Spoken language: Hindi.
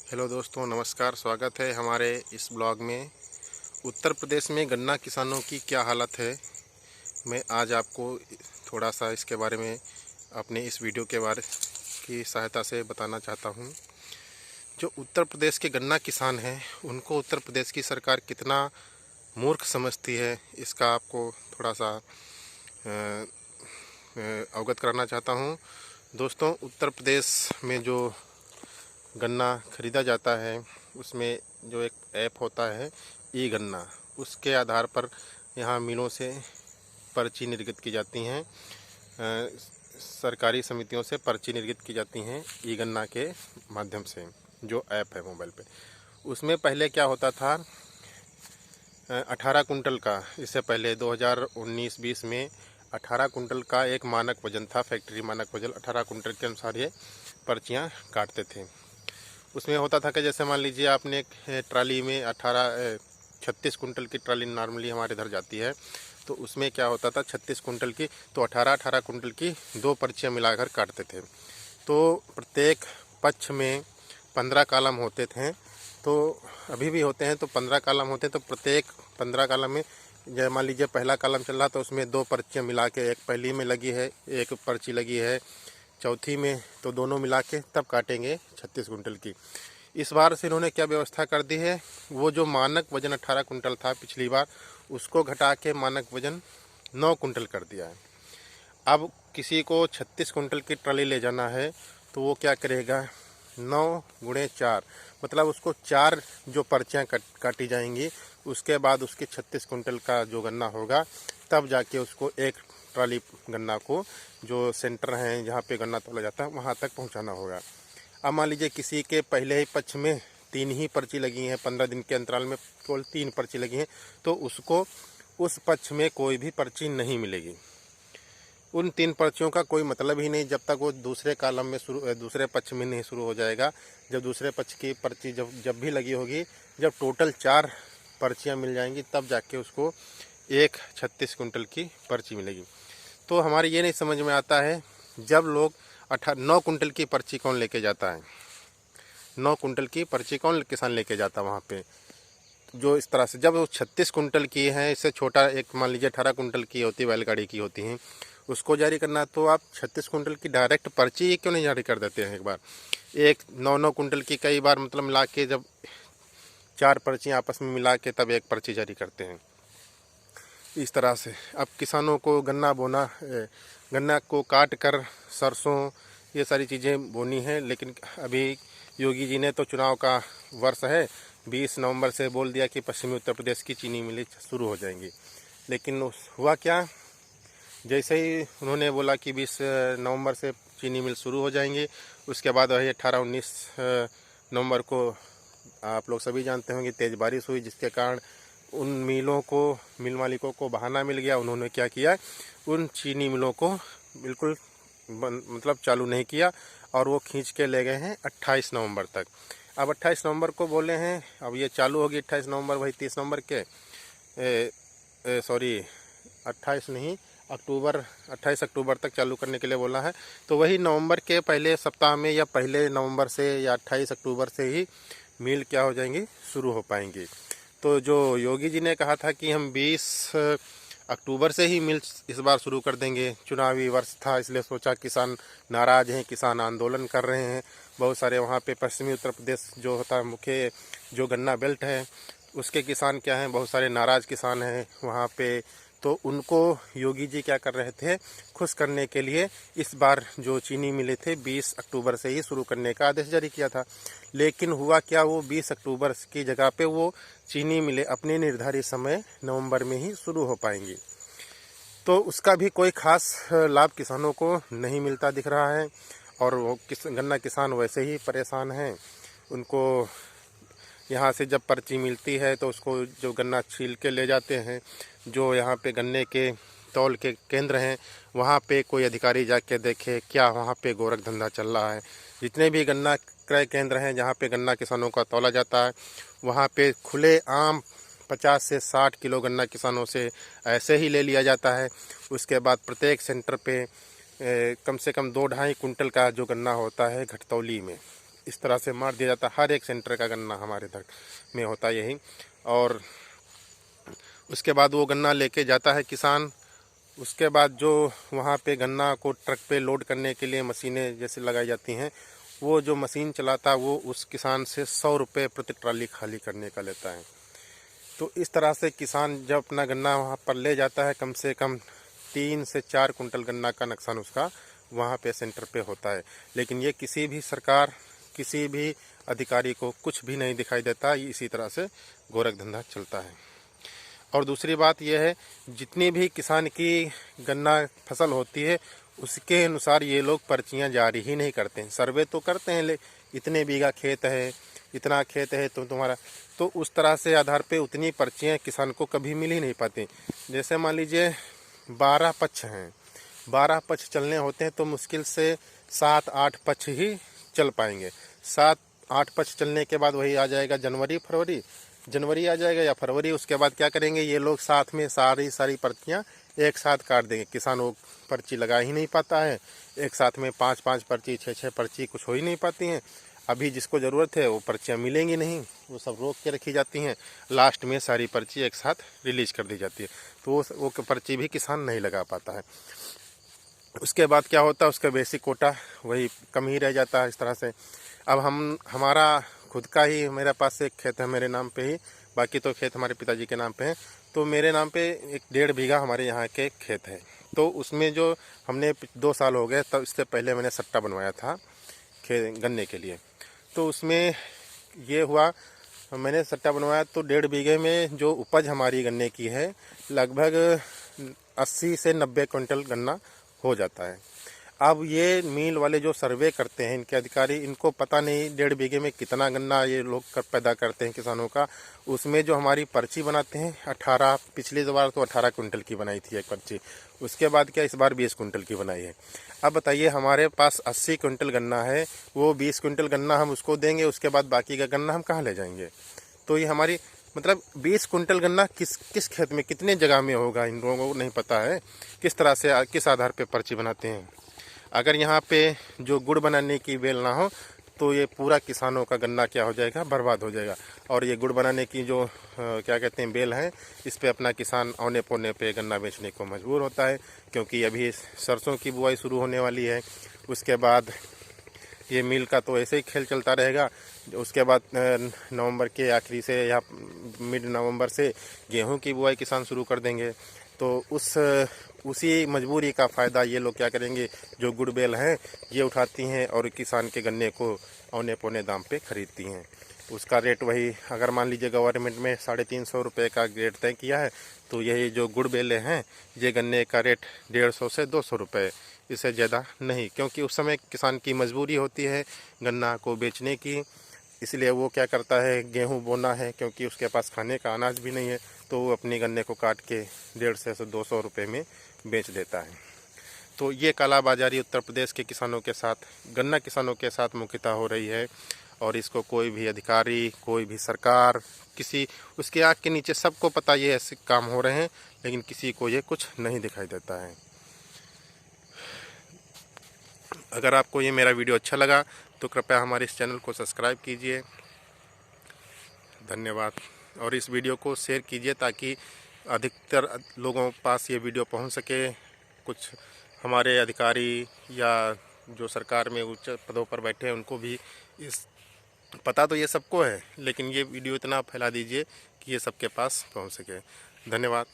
हेलो दोस्तों, नमस्कार। स्वागत है हमारे इस ब्लॉग में। उत्तर प्रदेश में गन्ना किसानों की क्या हालत है, मैं आज आपको थोड़ा सा इसके बारे में अपने इस वीडियो के बारे की सहायता से बताना चाहता हूं। जो उत्तर प्रदेश के गन्ना किसान हैं उनको उत्तर प्रदेश की सरकार कितना मूर्ख समझती है, इसका आपको थोड़ा सा अवगत कराना चाहता हूं। दोस्तों, उत्तर प्रदेश में जो गन्ना खरीदा जाता है उसमें जो एक ऐप होता है ई गन्ना, उसके आधार पर यहाँ मिलों से पर्ची निर्गत की जाती हैं। सरकारी समितियों से पर्ची निर्गत की जाती हैं ई गन्ना के माध्यम से, जो ऐप है मोबाइल पे। उसमें पहले क्या होता था, 18 कुंटल का, इससे पहले 2019-20 में 18 कुंटल का एक मानक वजन था, फैक्ट्री मानक वजन 18 कुंटल के अनुसार ये पर्चियाँ काटते थे। उसमें होता था कि जैसे मान लीजिए आपने एक ट्राली में 36 कुंटल की ट्राली नॉर्मली हमारे इधर जाती है, तो उसमें क्या होता था 36 कुंटल की, तो 18 कुंटल की 2 पर्चियाँ मिलाकर काटते थे। तो प्रत्येक पक्ष में 15 कॉलम होते थे, तो अभी भी होते हैं, तो 15 कॉलम होते हैं। तो प्रत्येक 15 कॉलम में जैसे मान लीजिए पहला कॉलम चल रहा तो उसमें 2 पर्चियाँ मिला के, एक पहली में लगी है, एक पर्ची लगी है चौथी में, तो दोनों मिला के तब काटेंगे 36 कुंटल की। इस बार से इन्होंने क्या व्यवस्था कर दी है, वो जो मानक वजन 18 कुंटल था पिछली बार, उसको घटा के मानक वजन 9 कुंटल कर दिया है। अब किसी को 36 कुंटल की ट्राली ले जाना है तो वो क्या करेगा, 9 गुणे 4, मतलब उसको 4 जो पर्चियाँ काटी जाएंगी, उसके बाद उसके 36 कुंटल का जो गन्ना होगा, तब जाके उसको एक ट्राली गन्ना को जो सेंटर हैं जहाँ पे गन्ना तोला जाता है वहाँ तक पहुँचाना होगा। अब मान लीजिए किसी के पहले ही पक्ष में 3 ही पर्ची लगी हैं, 15 दिन के अंतराल में केवल 3 पर्ची लगी हैं, तो उसको उस पक्ष में कोई भी पर्ची नहीं मिलेगी। उन 3 पर्चियों का कोई मतलब ही नहीं जब तक वो दूसरे कॉलम में दूसरे पक्ष में नहीं शुरू हो जाएगा। जब दूसरे पक्ष की पर्ची जब भी लगी होगी, जब टोटल 4 पर्चियाँ मिल जाएंगी, तब जाके उसको एक 36 कुंटल की पर्ची मिलेगी। तो हमारे ये नहीं समझ में आता है, जब लोग 9 कुंटल की पर्ची कौन लेके जाता है, 9 कुंटल की पर्ची कौन किसान लेके जाता है वहाँ पे, जो इस तरह से जब वो 36 कुंटल की है, इससे छोटा एक मान लीजिए 18 कुंटल की होती है, बैलगाड़ी की होती हैं, उसको जारी करना, तो आप 36 कुंटल की डायरेक्ट पर्ची क्यों नहीं जारी कर देते हैं एक बार। एक 9 कुंटल की कई बार मतलब मिला के जब 4 पर्चियाँ आपस में मिला के तब एक पर्ची जारी करते हैं। इस तरह से अब किसानों को गन्ना को काट कर सरसों ये सारी चीज़ें बोनी है, लेकिन अभी योगी जी ने तो चुनाव का वर्ष है, 20 नवंबर से बोल दिया कि पश्चिमी उत्तर प्रदेश की चीनी मिलें शुरू हो जाएंगी। लेकिन हुआ क्या, जैसे ही उन्होंने बोला कि 20 नवंबर से चीनी मिल शुरू हो जाएंगी, उसके बाद वही 18-19 नवंबर को आप लोग सभी जानते होंगे तेज़ बारिश हुई, जिसके कारण उन मिल मालिकों को बहाना मिल गया। उन्होंने क्या किया, उन चीनी मिलों को बिल्कुल मतलब चालू नहीं किया, और वो खींच के ले गए हैं 28 नवंबर तक। अब 28 नवंबर को बोले हैं, अब ये चालू होगी 28 नवंबर, वही 30 नवंबर के 28 नहीं, 28 अक्टूबर तक चालू करने के लिए बोला है। तो वही नवंबर के पहले सप्ताह में या पहले नवंबर से या 28 अक्टूबर से ही मिल क्या हो जाएंगी, शुरू हो पाएंगी। तो जो योगी जी ने कहा था कि हम 20 अक्टूबर से ही मिल इस बार शुरू कर देंगे, चुनावी वर्ष था इसलिए सोचा, किसान नाराज़ हैं, किसान आंदोलन कर रहे हैं बहुत सारे वहाँ पे। पश्चिमी उत्तर प्रदेश जो होता है मुख्य जो गन्ना बेल्ट है, उसके किसान क्या हैं, बहुत सारे नाराज़ किसान हैं वहाँ पे। तो उनको योगी जी क्या कर रहे थे, खुश करने के लिए इस बार जो चीनी मिले थे 20 अक्टूबर से ही शुरू करने का आदेश जारी किया था। लेकिन हुआ क्या, वो 20 अक्टूबर की जगह पे वो चीनी मिले अपने निर्धारित समय नवंबर में ही शुरू हो पाएंगी। तो उसका भी कोई खास लाभ किसानों को नहीं मिलता दिख रहा है, और वो गन्ना किसान वैसे ही परेशान हैं। उनको यहाँ से जब पर्ची मिलती है तो उसको जो गन्ना छील के ले जाते हैं, जो यहाँ पे गन्ने के तौल के केंद्र हैं, वहाँ पे कोई अधिकारी जाके देखे क्या वहाँ पे गोरख धंधा चल रहा है। जितने भी गन्ना क्रय केंद्र हैं जहाँ पे गन्ना किसानों का तौला जाता है, वहाँ पे खुले आम 50 से 60 किलो गन्ना किसानों से ऐसे ही ले लिया जाता है। उसके बाद प्रत्येक सेंटर पे कम से कम 2-2.5 कुंटल का जो गन्ना होता है घटतौली में, इस तरह से मार दिया जाता। हर एक सेंटर का गन्ना हमारे इधर में होता यही। और उसके बाद वो गन्ना लेके जाता है किसान। उसके बाद जो वहाँ पे गन्ना को ट्रक पे लोड करने के लिए मशीनें जैसे लगाई जाती हैं, वो जो मशीन चलाता वो उस किसान से 100 रुपये प्रति ट्राली खाली करने का लेता है। तो इस तरह से किसान जब अपना गन्ना वहाँ पर ले जाता है, कम से कम 3 से 4 कुंटल गन्ना का नुकसान उसका वहाँ पे सेंटर पे होता है। लेकिन ये किसी भी सरकार, किसी भी अधिकारी को कुछ भी नहीं दिखाई देता। इसी तरह से गोरख धंधा चलता है। और दूसरी बात यह है, जितनी भी किसान की गन्ना फसल होती है उसके अनुसार ये लोग पर्चियां जारी ही नहीं करते हैं। सर्वे तो करते हैं, इतने बीघा खेत है, इतना खेत है तो तुम्हारा, तो उस तरह से आधार पे उतनी पर्चियां किसान को कभी मिल ही नहीं पाती। जैसे मान लीजिए 12 पक्ष हैं, 12 पक्ष चलने होते हैं तो मुश्किल से 7-8 पक्ष ही चल पाएंगे। 7-8 पक्ष चलने के बाद वही आ जाएगा जनवरी आ जाएगा या फरवरी। उसके बाद क्या करेंगे ये लोग, साथ में सारी पर्चियाँ एक साथ काट देंगे। किसान वो पर्ची लगा ही नहीं पाता है। एक साथ में 5-5 पर्ची, 6-6 पर्ची कुछ हो ही नहीं पाती हैं। अभी जिसको ज़रूरत है वो पर्चियाँ मिलेंगी नहीं, वो सब रोक के रखी जाती हैं। लास्ट में सारी पर्ची एक साथ रिलीज कर दी जाती है, तो वो पर्ची भी किसान नहीं लगा पाता है। उसके बाद क्या होता है, उसका बेसिक कोटा वही कम ही रह जाता है। इस तरह से अब हमारा खुद का ही, मेरे पास एक खेत है मेरे नाम पे ही, बाकी तो खेत हमारे पिताजी के नाम पे हैं। तो मेरे नाम पे 1.5 बीघा हमारे यहाँ के खेत है। तो उसमें जो हमने 2 साल हो गए, तब इससे पहले मैंने सट्टा बनवाया था गन्ने के लिए। तो उसमें ये हुआ, मैंने सट्टा बनवाया तो 1.5 बीघे में जो उपज हमारी गन्ने की है लगभग 80 से 90 क्विंटल गन्ना हो जाता है। अब ये मिल वाले जो सर्वे करते हैं इनके अधिकारी, इनको पता नहीं 1.5 बीघे में कितना गन्ना ये लोग पैदा करते हैं किसानों का। उसमें जो हमारी पर्ची बनाते हैं 18, पिछली बार तो 18 कुंटल की बनाई थी एक पर्ची, उसके बाद क्या इस बार 20 कुंटल की बनाई है। अब बताइए हमारे पास 80 कुंटल गन्ना है, वो 20 कुंटल गन्ना हम उसको देंगे, उसके बाद बाकी का गन्ना हम कहाँ ले जाएंगे। तो ये हमारी मतलब 20 कुंटल गन्ना किस खेत में कितने जगह में होगा, इन लोगों को नहीं पता है। किस तरह से, किस आधार पर पर्ची बनाते हैं। अगर यहाँ पे जो गुड़ बनाने की बेल ना हो तो ये पूरा किसानों का गन्ना क्या हो जाएगा, बर्बाद हो जाएगा। और ये गुड़ बनाने की जो क्या कहते हैं बेल है, इस पे अपना किसान औने पौने पे गन्ना बेचने को मजबूर होता है, क्योंकि अभी सरसों की बुआई शुरू होने वाली है। उसके बाद ये मिल का तो ऐसे ही खेल चलता रहेगा। उसके बाद नवंबर के आखिरी से या मिड नवंबर से गेहूं की बुआई किसान शुरू कर देंगे। तो उसी मजबूरी का फ़ायदा ये लोग क्या करेंगे, जो गुड़ बेल हैं ये उठाती हैं और किसान के गन्ने को औने पौने दाम पे खरीदती हैं। उसका रेट वही, अगर मान लीजिए गवर्नमेंट में 350 रुपये का रेट तय किया है, तो यही जो गुड़ बेले हैं ये गन्ने का रेट 150 से 200 रुपये, इससे ज़्यादा नहीं। क्योंकि उस समय किसान की मजबूरी होती है गन्ना को बेचने की, इसलिए वो क्या करता है, गेहूं बोना है क्योंकि उसके पास खाने का अनाज भी नहीं है, तो वो अपने गन्ने को काट के 150 से 200 रुपये में बेच देता है। तो ये कालाबाजारी उत्तर प्रदेश के किसानों के साथ, गन्ना किसानों के साथ मुख्यतः हो रही है। और इसको कोई भी अधिकारी, कोई भी सरकार, किसी उसके आँख के नीचे सबको पता ये ऐसे काम हो रहे हैं, लेकिन किसी को ये कुछ नहीं दिखाई देता है। अगर आपको ये मेरा वीडियो अच्छा लगा तो कृपया हमारे इस चैनल को सब्सक्राइब कीजिए। धन्यवाद। और इस वीडियो को शेयर कीजिए ताकि अधिकतर लोगों के पास ये वीडियो पहुंच सके। कुछ हमारे अधिकारी या जो सरकार में उच्च पदों पर बैठे हैं उनको भी इस पता तो ये सबको है, लेकिन ये वीडियो इतना फैला दीजिए कि ये सबके पास पहुंच सके। धन्यवाद।